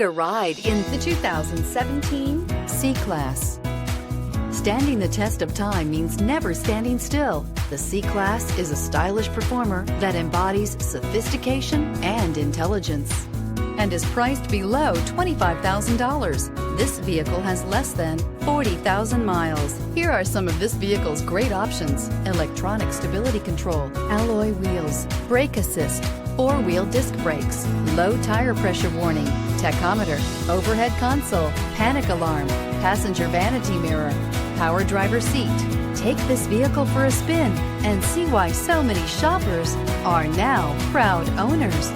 A ride in the 2017 C-Class. Standing the test of time means never standing still. The C-Class is a stylish performer that embodies sophistication and intelligence and is priced below $25,000. This vehicle has less than 40,000 miles. Here are some of this vehicle's great options: electronic stability control, alloy wheels, brake assist, four-wheel disc brakes, low tire pressure warning, tachometer, overhead console, panic alarm, passenger vanity mirror, power driver seat. Take this vehicle for a spin and see why so many shoppers are now proud owners.